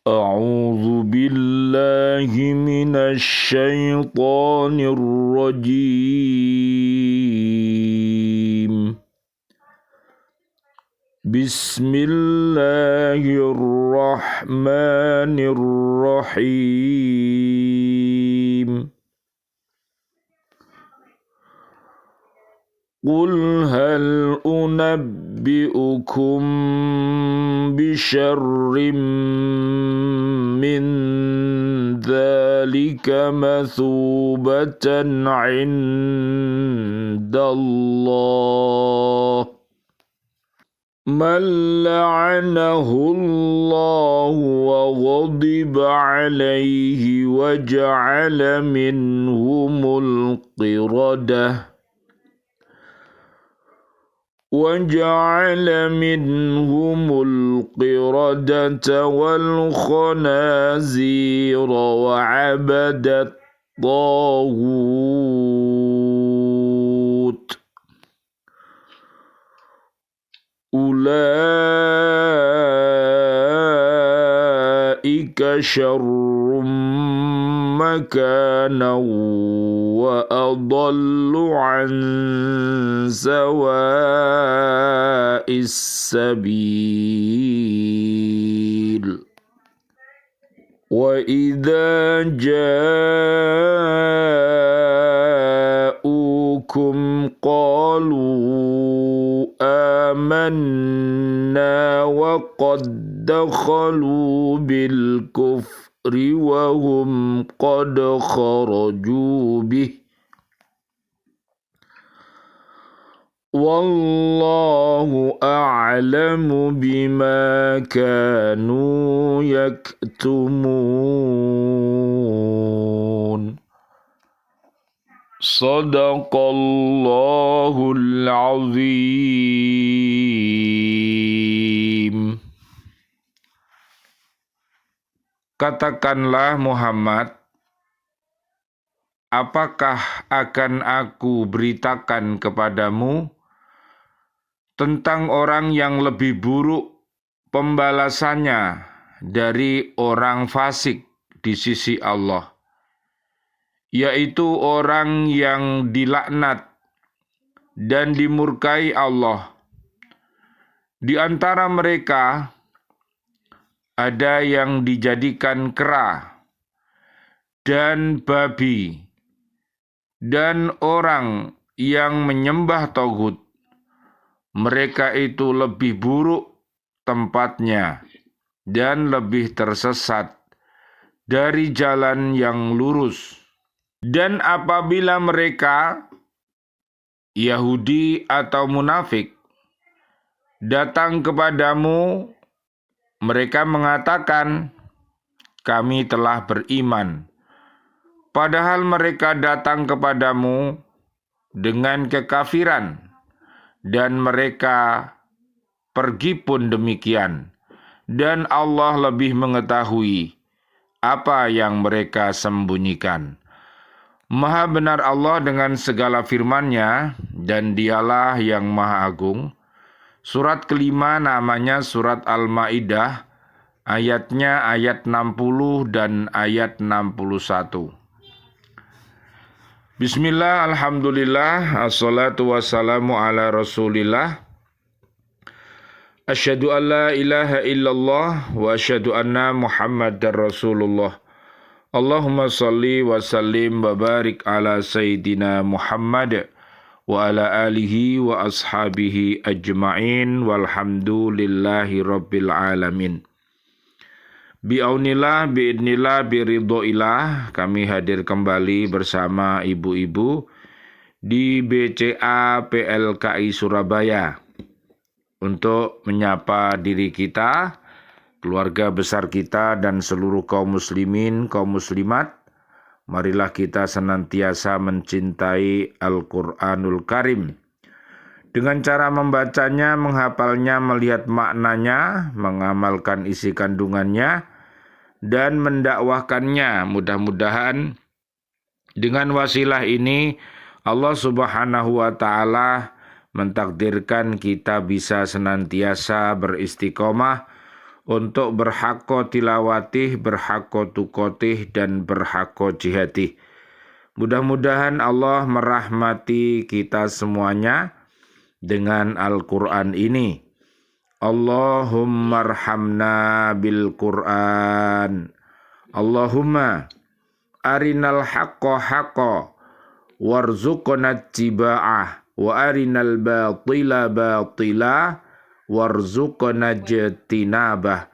أعوذ بالله من الشيطان الرجيم بسم الله الرحمن الرحيم قل هل أنبئكم بشر من ذلك مثوبة عند الله من لعنه الله وغضب عليه وجعل منهم القردة والخنازير وعبد الطاغوت أولئك شر مكانا وأضل عن سواء السبيل وإذا جاءوكم قالوا آمنا وقد دخلوا بالكفر وهم قد خرجوا به والله أعلم بما كانوا يكتمون صدق الله العظيم. Katakanlah Muhammad, apakah akan aku beritakan kepadamu tentang orang yang lebih buruk pembalasannya dari orang fasik di sisi Allah, yaitu orang yang dilaknat dan dimurkai Allah. Di antara mereka ada yang dijadikan kera dan babi dan orang yang menyembah tauhid. Mereka itu lebih buruk tempatnya dan lebih tersesat dari jalan yang lurus. Dan apabila mereka, Yahudi atau munafik, datang kepadamu, mereka mengatakan, kami telah beriman. Padahal mereka datang kepadamu dengan kekafiran, dan mereka pergi pun demikian. Dan Allah lebih mengetahui apa yang mereka sembunyikan. Maha benar Allah dengan segala firman-Nya, dan Dialah yang Maha Agung. Surat kelima namanya Surat Al-Ma'idah, ayatnya ayat 60 dan ayat 61. Bismillah, alhamdulillah, assalatu wassalamu ala rasulillah. Asyhadu an la ilaha illallah wa asyhadu anna Muhammadar Rasulullah. Allahumma salli wa sallim wa barik ala Sayyidina Muhammad wa ala alihi wa ashabihi ajma'in walhamdulillahi rabbil alamin. Bi'aunillah, bi'idnillah, biridhoillah, kami hadir kembali bersama ibu-ibu di BCA PLKI Surabaya untuk menyapa diri kita, keluarga besar kita, dan seluruh kaum muslimin, kaum muslimat. Marilah kita senantiasa mencintai Al-Quranul Karim dengan cara membacanya, menghafalnya, melihat maknanya, mengamalkan isi kandungannya, dan mendakwahkannya. Mudah-mudahan dengan wasilah ini Allah Subhanahu wa Ta'ala mentakdirkan kita bisa senantiasa beristiqomah untuk berhaqqa tilawatih, berhaqqa tuqatih, dan berhaqqa jihadih. Mudah-mudahan Allah merahmati kita semuanya dengan Al-Quran ini. Allahumma arhamna bil Quran. Allahumma arinal haqqa haqqa warzuqna tiba'ah wa arinal batila batila warzuqna jatinabah.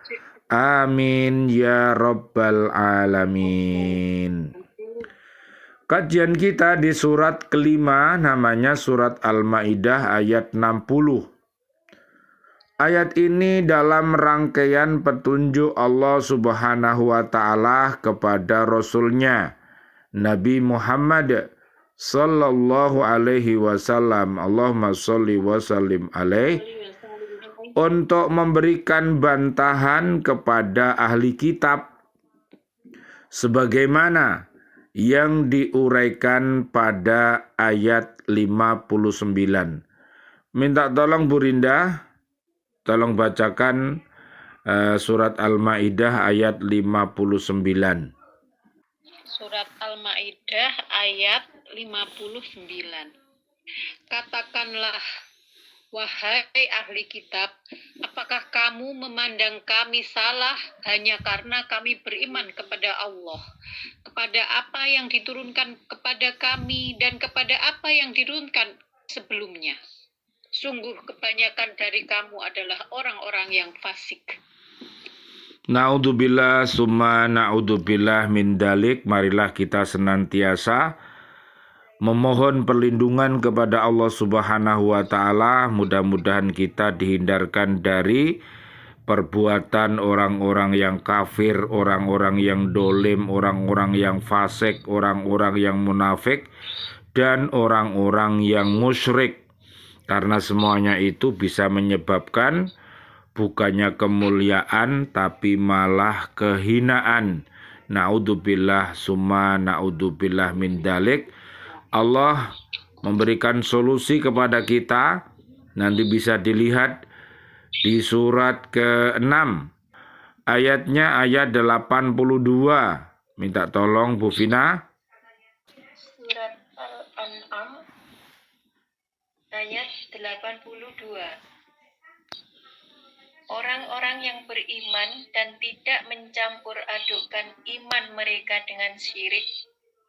Amin ya rabbal alamin. Kajian kita di surat kelima, namanya surat Al-Maidah ayat 60. Ayat ini dalam rangkaian petunjuk Allah Subhanahu wa Ta'ala kepada Rasulnya Nabi Muhammad sallallahu alaihi wasallam, Allahumma sholli wa sallim alaih, untuk memberikan bantahan kepada ahli kitab sebagaimana yang diuraikan pada ayat 59. Minta tolong Bu Rinda, tolong bacakan surat Al-Maidah ayat 59. Surat Al-Maidah ayat 59. Katakanlah, wahai ahli kitab, apakah kamu memandang kami salah hanya karena kami beriman kepada Allah, kepada apa yang diturunkan kepada kami dan kepada apa yang diturunkan sebelumnya? Sungguh kebanyakan dari kamu adalah orang-orang yang fasik. Na'udzubillah summa na'udzubillah min dalik. Marilah kita senantiasa memohon perlindungan kepada Allah Subhanahu wa Ta'ala. Mudah-mudahan kita dihindarkan dari perbuatan orang-orang yang kafir, orang-orang yang dolim, orang-orang yang fasik, orang-orang yang munafik, dan orang-orang yang musyrik. Karena semuanya itu bisa menyebabkan bukannya kemuliaan tapi malah kehinaan. Na'udzubillah summa na'udzubillah min dalik. Allah memberikan solusi kepada kita. Nanti bisa dilihat di surat ke-6. Ayatnya ayat 82. Minta tolong Bu Vina. Surat Al-An'am ayat 82. Orang-orang yang beriman dan tidak mencampur adukkan iman mereka dengan syirik,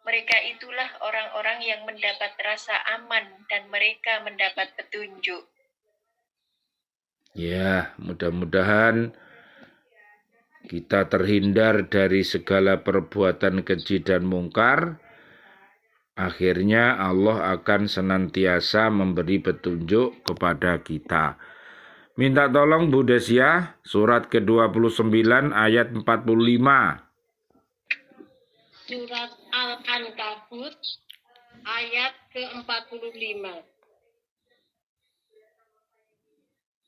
mereka itulah orang-orang yang mendapat rasa aman dan mereka mendapat petunjuk. Ya, mudah-mudahan kita terhindar dari segala perbuatan keji dan mungkar. Akhirnya Allah akan senantiasa memberi petunjuk kepada kita. Minta tolong Bu Desia, surat ke-29 ayat 45. Surat Al-Ankabut ayat ke-45.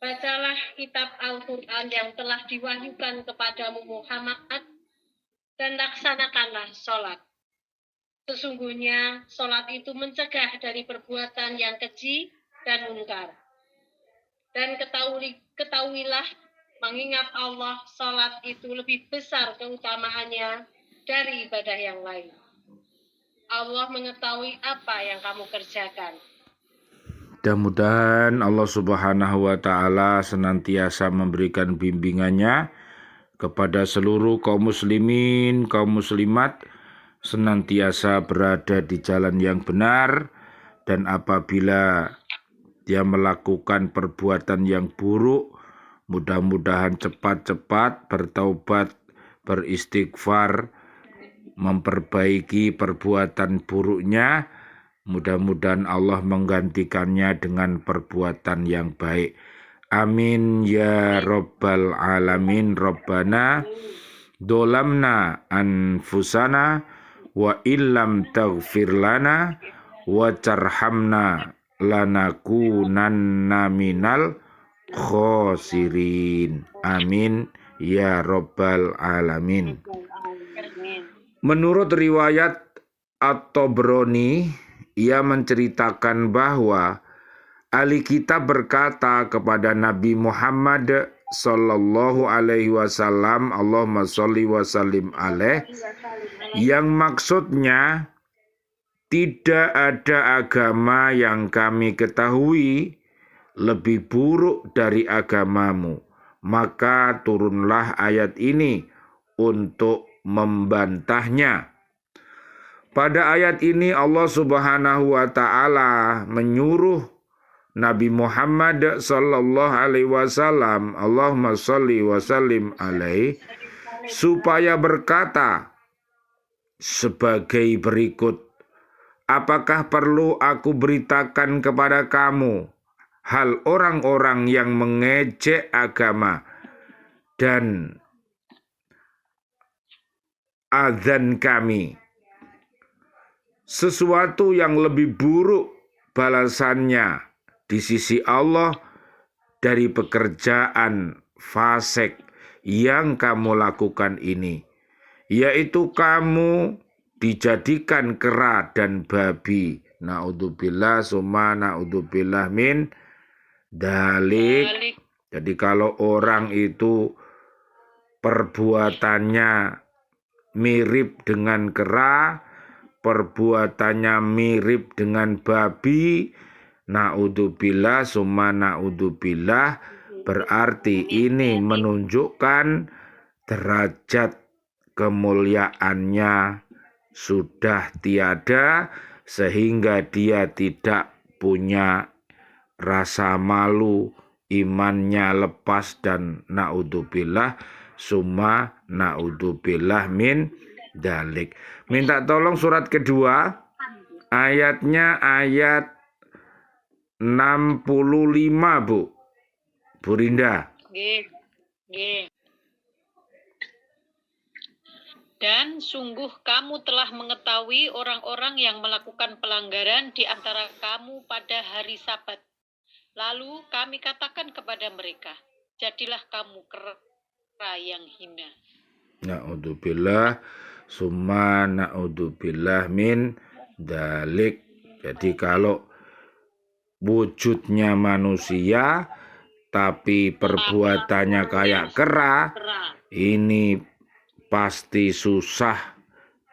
Bacalah kitab Al-Quran yang telah diwahyukan kepadamu Muhammad dan laksanakanlah sholat. Sesungguhnya sholat itu mencegah dari perbuatan yang keji dan mungkar. Dan ketahuilah, mengingat Allah, sholat itu lebih besar keutamaannya dari ibadah yang lain. Allah mengetahui apa yang kamu kerjakan. Mudah-mudahan Allah Subhanahu wa Ta'ala senantiasa memberikan bimbingannya kepada seluruh kaum muslimin, kaum muslimat, senantiasa berada di jalan yang benar, dan apabila dia melakukan perbuatan yang buruk, mudah-mudahan cepat-cepat bertaubat, beristighfar, memperbaiki perbuatan buruknya. Mudah-mudahan Allah menggantikannya dengan perbuatan yang baik. Amin ya rabbal alamin. Rabbana dolamna anfusana wa illam taghfir lana wa tarhamna lanakunanna minal khosirin. Amin ya rabbal alamin. Menurut riwayat At-Tabrani, ia menceritakan bahwa ahli kitab berkata kepada Nabi Muhammad sallallahu alaihi wasallam, Allahumma sholli wa sallim alaih, yang maksudnya tidak ada agama yang kami ketahui lebih buruk dari agamamu. Maka turunlah ayat ini untuk membantahnya. Pada ayat ini Allah Subhanahu wa taala menyuruh Nabi Muhammad sallallahu alaihi wasallam, Allahumma sholli wa sallim alaihi, supaya berkata sebagai berikut, apakah perlu aku beritakan kepada kamu hal orang-orang yang mengejek agama dan azan kami, sesuatu yang lebih buruk balasannya di sisi Allah dari pekerjaan fasik yang kamu lakukan ini, yaitu kamu dijadikan kera dan babi. Naudzubillah summa naudzubillah min dalik. Jadi kalau orang itu perbuatannya mirip dengan kera, perbuatannya mirip dengan babi, naudzubillah summa naudzubillah, berarti ini menunjukkan derajat kemuliaannya sudah tiada, sehingga dia tidak punya rasa malu, imannya lepas, dan naudzubillah summa naudzubillah min dalik. Minta tolong surat kedua, ayatnya ayat 65, Bu Rinda. Dan sungguh kamu telah mengetahui orang-orang yang melakukan pelanggaran di antara kamu pada hari Sabat. Lalu kami katakan kepada mereka, jadilah kamu kera yang hina. Na'udzubillah summa na'udzubillah min dalik. Jadi kalau wujudnya manusia tapi perbuatannya kayak kera, ini pasti susah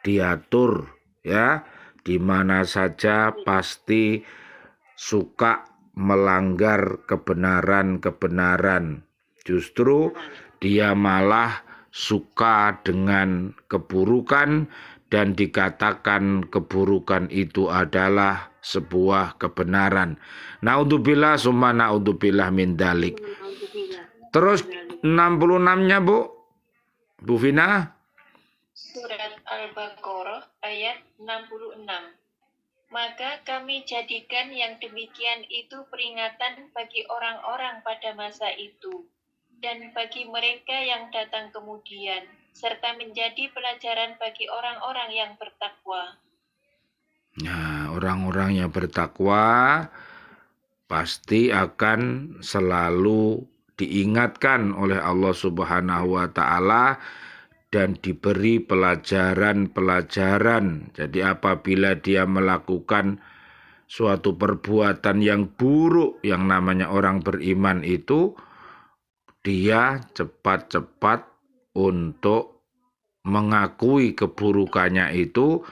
diatur ya. Di mana saja pasti suka melanggar kebenaran-kebenaran. Justru dia malah suka dengan keburukan, dan dikatakan keburukan itu adalah sebuah kebenaran. Naudzubillah summa naudzubillah min dalik. Terus 66-nya Bu Vina. Surat Al-Baqarah ayat 66. Maka kami jadikan yang demikian itu peringatan bagi orang-orang pada masa itu dan bagi mereka yang datang kemudian, serta menjadi pelajaran bagi orang-orang yang bertakwa. Nah, orang-orang yang bertakwa pasti akan selalu diingatkan oleh Allah Subhanahu wa taala dan diberi pelajaran-pelajaran. Jadi apabila dia melakukan suatu perbuatan yang buruk, yang namanya orang beriman itu, dia cepat-cepat untuk mengakui keburukannya itu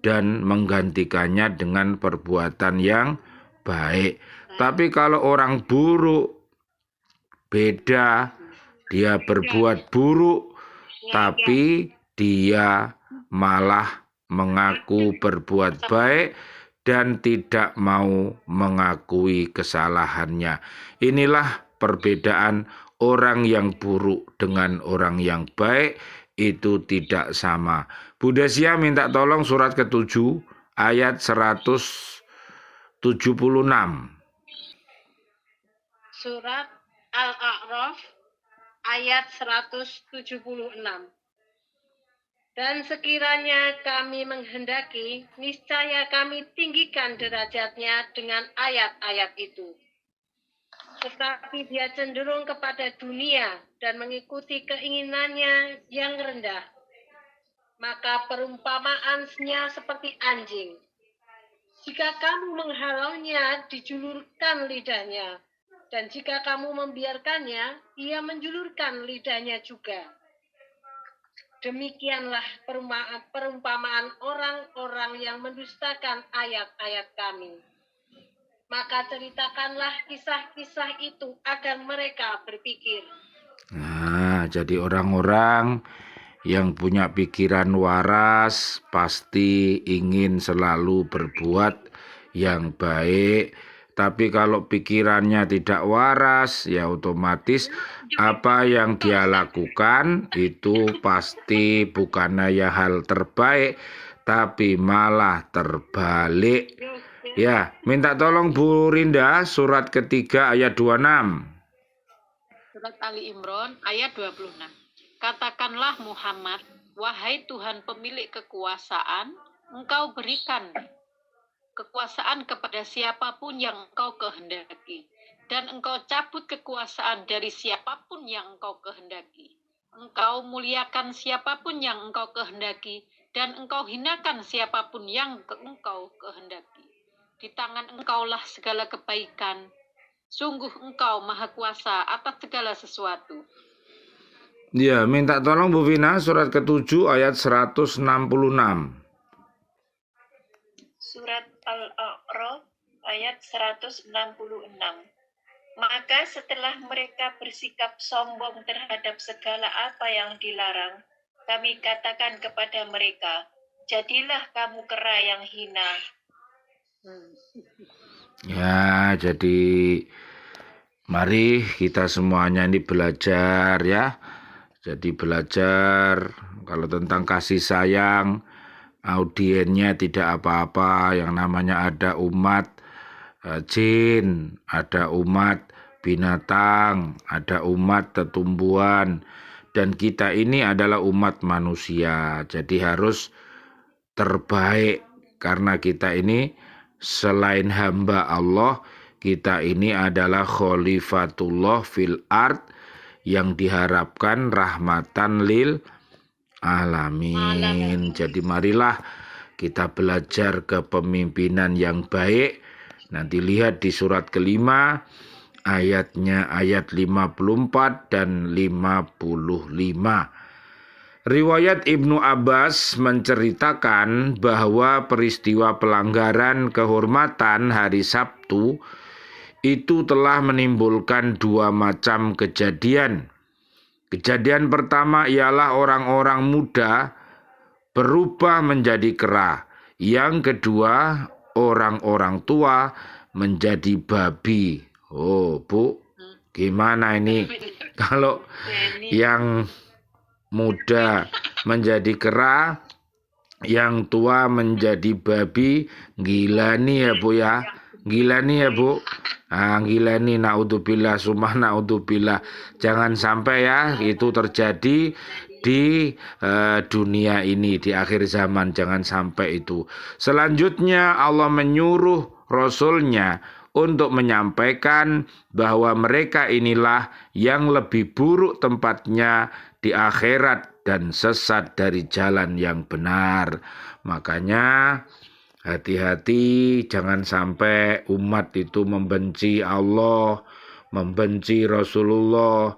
dan menggantikannya dengan perbuatan yang baik. Tapi kalau orang buruk, beda, dia berbuat buruk, tapi dia malah mengaku berbuat baik dan tidak mau mengakui kesalahannya. Inilah perbedaan orang yang buruk dengan orang yang baik, itu tidak sama. Bu Desia minta tolong surat ke-7 ayat 176. Surat Al-A'raf ayat 176. Dan sekiranya kami menghendaki, niscaya kami tinggikan derajatnya dengan ayat-ayat itu. Tetapi dia cenderung kepada dunia dan mengikuti keinginannya yang rendah. Maka perumpamaannya seperti anjing. Jika kamu menghalaunya, dijulurkan lidahnya. Dan jika kamu membiarkannya, ia menjulurkan lidahnya juga. Demikianlah perumpamaan orang-orang yang mendustakan ayat-ayat kami. Maka ceritakanlah kisah-kisah itu agar mereka berpikir. Nah, jadi orang-orang yang punya pikiran waras pasti ingin selalu berbuat yang baik. Tapi kalau pikirannya tidak waras, ya otomatis apa yang dia lakukan itu pasti bukannya hal terbaik, tapi malah terbalik. Ya, minta tolong Bu Rinda, surat ketiga ayat 26. Surat Ali Imran ayat 26. Katakanlah Muhammad, wahai Tuhan pemilik kekuasaan, Engkau berikan kekuasaan kepada siapapun yang Engkau kehendaki, dan Engkau cabut kekuasaan dari siapapun yang Engkau kehendaki. Engkau muliakan siapapun yang Engkau kehendaki, dan Engkau hinakan siapapun yang Engkau kehendaki. Di tangan Engkaulah segala kebaikan. Sungguh Engkau maha kuasa atas segala sesuatu. Ya, minta tolong Bu Vina, surat ke-7 ayat 166. Surat Al-A'raf ayat 166. Maka setelah mereka bersikap sombong terhadap segala apa yang dilarang, kami katakan kepada mereka, jadilah kamu kera yang hina. Ya, jadi mari kita semuanya ini belajar ya. Jadi belajar kalau tentang kasih sayang, audiennya tidak apa-apa, yang namanya ada umat jin, ada umat binatang, ada umat tetumbuhan, dan kita ini adalah umat manusia. Jadi harus terbaik, karena kita ini selain hamba Allah, kita ini adalah khalifatullah fil ard, yang diharapkan rahmatan lil alamin. Jadi marilah kita belajar kepemimpinan yang baik. Nanti lihat di surat kelima ayatnya ayat 54 dan 55. Riwayat Ibnu Abbas menceritakan bahwa peristiwa pelanggaran kehormatan hari Sabtu itu telah menimbulkan dua macam kejadian. Kejadian pertama ialah orang-orang muda berubah menjadi kera. Yang kedua, orang-orang tua menjadi babi. Oh, Bu, gimana ini? Kalau yang muda menjadi kera, yang tua menjadi babi, gila nih ya Bu ya. Gila nih ya Bu. Gila nih, naudzubillah, summa naudzubillah. Jangan sampai ya itu terjadi di dunia ini, di akhir zaman. Jangan sampai itu. Selanjutnya Allah menyuruh Rasulnya untuk menyampaikan bahwa mereka inilah yang lebih buruk tempatnya di akhirat dan sesat dari jalan yang benar. Makanya hati-hati, jangan sampai umat itu membenci Allah, membenci Rasulullah,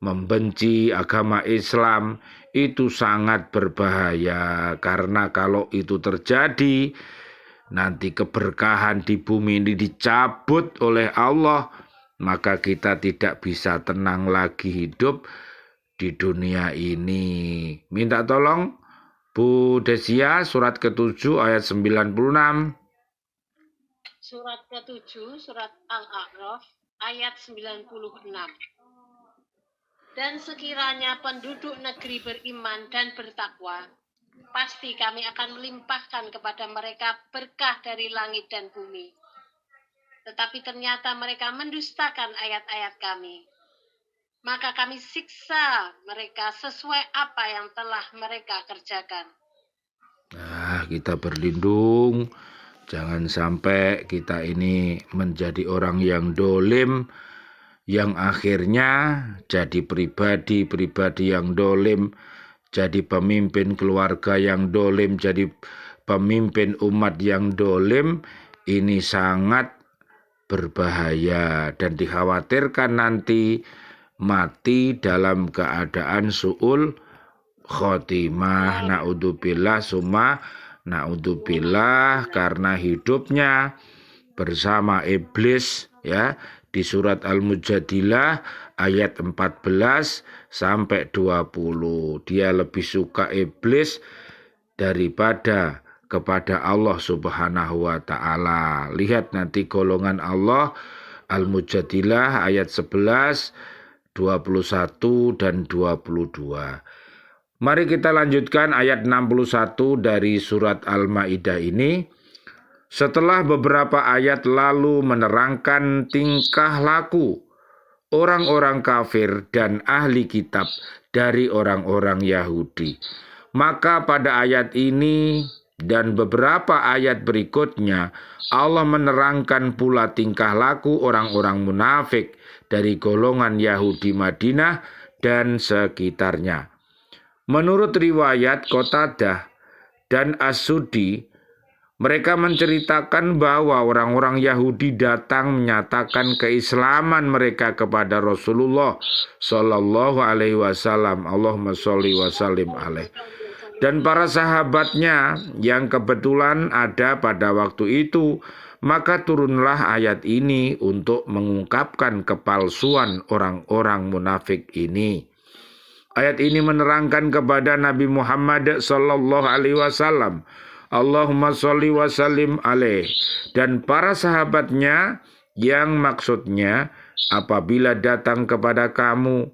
membenci agama Islam. Itu sangat berbahaya, karena kalau itu terjadi, nanti keberkahan di bumi ini dicabut oleh Allah, maka kita tidak bisa tenang lagi hidup di dunia ini. Minta tolong Bu Desia, surat ke-7 ayat 96. Surat ke-7, surat Al-A'raf ayat 96. Dan sekiranya penduduk negeri beriman dan bertakwa, pasti kami akan melimpahkan kepada mereka berkah dari langit dan bumi. Tetapi ternyata mereka mendustakan ayat-ayat kami. Maka kami siksa mereka sesuai apa yang telah mereka kerjakan. Nah, kita berlindung. Jangan sampai kita ini menjadi orang yang dolim, yang akhirnya jadi pribadi yang dolim, jadi pemimpin keluarga yang dolim, jadi pemimpin umat yang dolim. Ini sangat berbahaya dan dikhawatirkan nanti mati dalam keadaan su'ul khotimah. Na'udzubillah summa na'udzubillah, karena hidupnya bersama iblis ya di surat Al-Mujadilah ayat 14 sampai 20. Dia lebih suka iblis daripada kepada Allah Subhanahu wa taala. Lihat nanti golongan Allah Al-Mujadilah ayat 11, 21 dan 22. Mari kita lanjutkan ayat 61 dari surat Al-Maidah ini. Setelah beberapa ayat lalu menerangkan tingkah laku orang-orang kafir dan ahli kitab dari orang-orang Yahudi. Maka pada ayat ini dan beberapa ayat berikutnya, Allah menerangkan pula tingkah laku orang-orang munafik dari golongan Yahudi Madinah dan sekitarnya. Menurut riwayat Qatadah dan As-Sudi, mereka menceritakan bahwa orang-orang Yahudi datang menyatakan keislaman mereka kepada Rasulullah Sallallahu Alaihi Wasallam. Allahumma sholli wa sallim alaih. Dan para sahabatnya yang kebetulan ada pada waktu itu, maka turunlah ayat ini untuk mengungkapkan kepalsuan orang-orang munafik ini. Ayat ini menerangkan kepada Nabi Muhammad Sallallahu Alaihi Wasallam, Allahumma sholli wa sallim alaih, dan para sahabatnya yang maksudnya apabila datang kepada kamu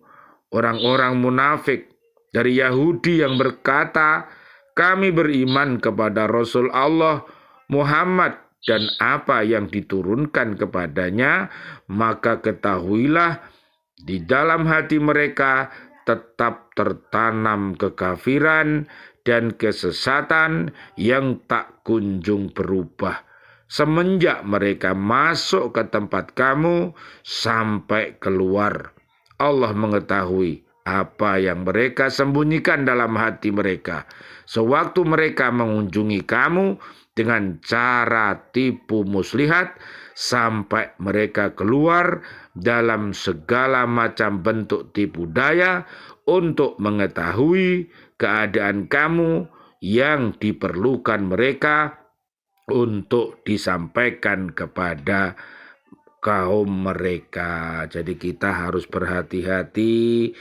orang-orang munafik dari Yahudi yang berkata, kami beriman kepada Rasul Allah Muhammad dan apa yang diturunkan kepadanya, maka ketahuilah di dalam hati mereka tetap tertanam kekafiran dan kesesatan yang tak kunjung berubah semenjak mereka masuk ke tempat kamu sampai keluar. Allah mengetahui apa yang mereka sembunyikan dalam hati mereka sewaktu mereka mengunjungi kamu dengan cara tipu muslihat sampai mereka keluar dalam segala macam bentuk tipu daya untuk mengetahui keadaan kamu yang diperlukan mereka untuk disampaikan kepada kaum mereka. Jadi kita harus berhati-hati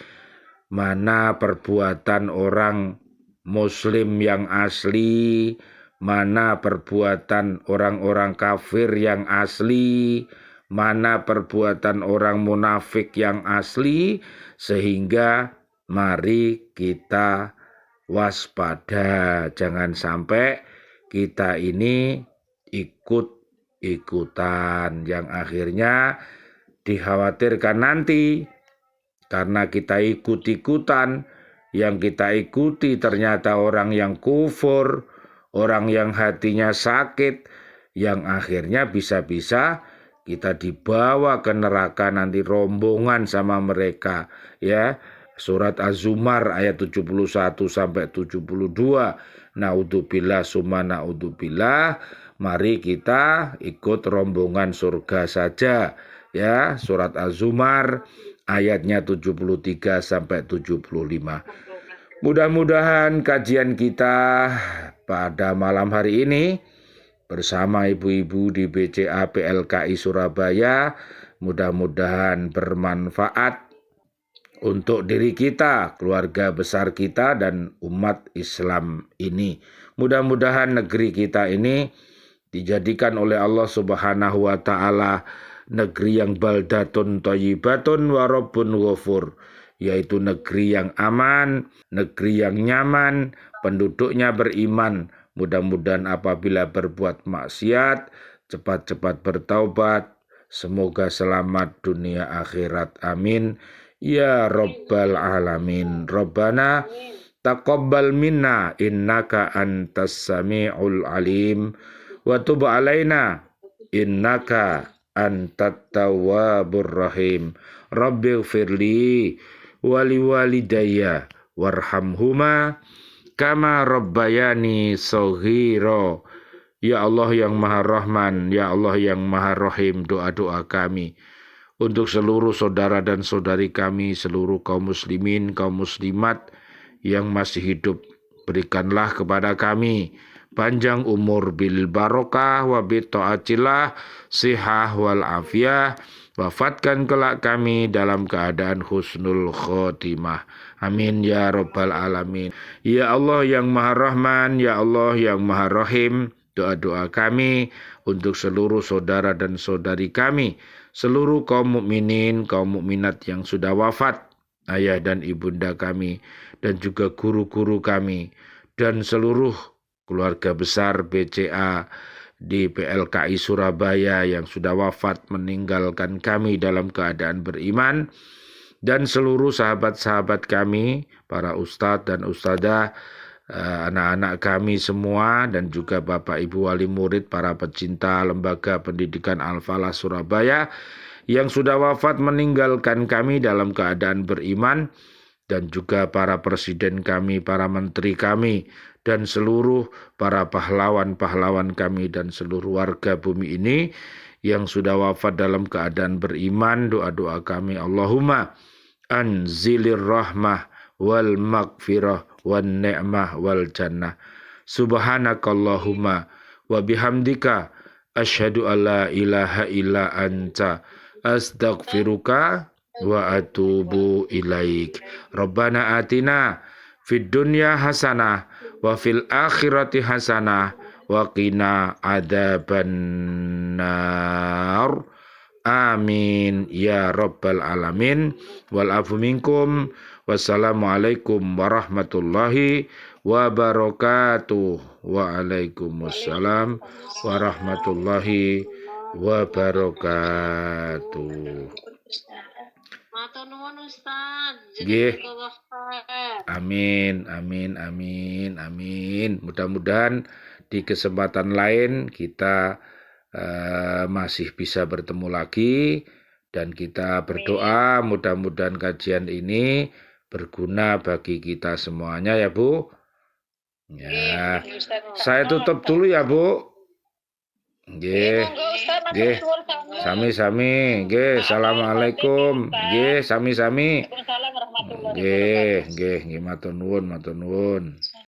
mana perbuatan orang muslim yang asli, mana perbuatan orang-orang kafir yang asli, mana perbuatan orang munafik yang asli, sehingga mari kita waspada. Jangan sampai kita ini ikut-ikutan yang akhirnya dikhawatirkan nanti karena kita ikut-ikutan, yang kita ikuti ternyata orang yang kufur, orang yang hatinya sakit, yang akhirnya bisa-bisa kita dibawa ke neraka nanti rombongan sama mereka ya. Surat Az-Zumar ayat 71 sampai 72. Naudzubillah summa naudzubillah. Mari kita ikut rombongan surga saja ya. Surat Az-Zumar ayatnya 73 sampai 75. Mudah-mudahan kajian kita pada malam hari ini bersama ibu-ibu di BCA PLKI Surabaya mudah-mudahan bermanfaat untuk diri kita, keluarga besar kita, dan umat Islam ini. Mudah-mudahan negeri kita ini dijadikan oleh Allah Subhanahu wa Ta'ala negeri yang baldatun thayyibatun wa rabbun ghafur, yaitu negeri yang aman, negeri yang nyaman, penduduknya beriman. Mudah-mudahan apabila berbuat maksiat, cepat-cepat bertaubat. Semoga selamat dunia akhirat. Amin. Ya Rabbal Alamin. Rabbana taqabbal minna innaka antas sami'ul alim. Wa tub alaina innaka antat tawwabur rahim. Rabbighfirli wali walidayya warhamhuma kama rabbayani shaghira. Ya Allah yang Maha Rahman, Ya Allah yang Maha Rahim, doa-doa kami untuk seluruh saudara dan saudari kami, seluruh kaum muslimin, kaum muslimat yang masih hidup. Berikanlah kepada kami panjang umur bil barokah wa bi taatillah, sihah wal afiyah. Wafatkan kelak kami dalam keadaan husnul khotimah. Amin ya rabbal alamin. Ya Allah yang Maha Rahman, Ya Allah yang Maha Rahim, doa-doa kami untuk seluruh saudara dan saudari kami, seluruh kaum mukminin, kaum mukminat yang sudah wafat, ayah dan ibunda kami, dan juga guru-guru kami, dan seluruh keluarga besar BCA di PLKI Surabaya yang sudah wafat meninggalkan kami dalam keadaan beriman, dan seluruh sahabat-sahabat kami, para ustadz dan ustadzah, anak-anak kami semua, dan juga Bapak Ibu wali murid, para pecinta Lembaga Pendidikan Al-Falah Surabaya yang sudah wafat meninggalkan kami dalam keadaan beriman, dan juga para presiden kami, para menteri kami, dan seluruh para pahlawan-pahlawan kami dan seluruh warga bumi ini yang sudah wafat dalam keadaan beriman. Doa-doa kami, Allahumma anzilir rahmah wal maghfirah wan ni'mah wal jannah. Subhanakallahumma wa bihamdika asyhadu alla ilaha illa anta astaghfiruka wa atubu ilaik. Rabbana atina fid dunya hasanah wa fil akhirati hasanah wa qina adzabannar. Amin ya rabbal alamin. Wal afu minkum. Wassalamualaikum warahmatullahi wabarakatuh. Waalaikumsalam warahmatullahi wabarakatuh. Matur nuwun Ustaz. Nggih. Jazakallah khair. Amin, amin, amin, amin. Mudah-mudahan di kesempatan lain kita masih bisa bertemu lagi, dan kita berdoa mudah-mudahan kajian ini berguna bagi kita semuanya ya Bu. Ya, saya tutup dulu ya Bu. Nggih. Nggih. Sami-sami. Nggih, assalamualaikum. Nggih, sami-sami. Nggih, nggih, matur nuwun, matur nuwun.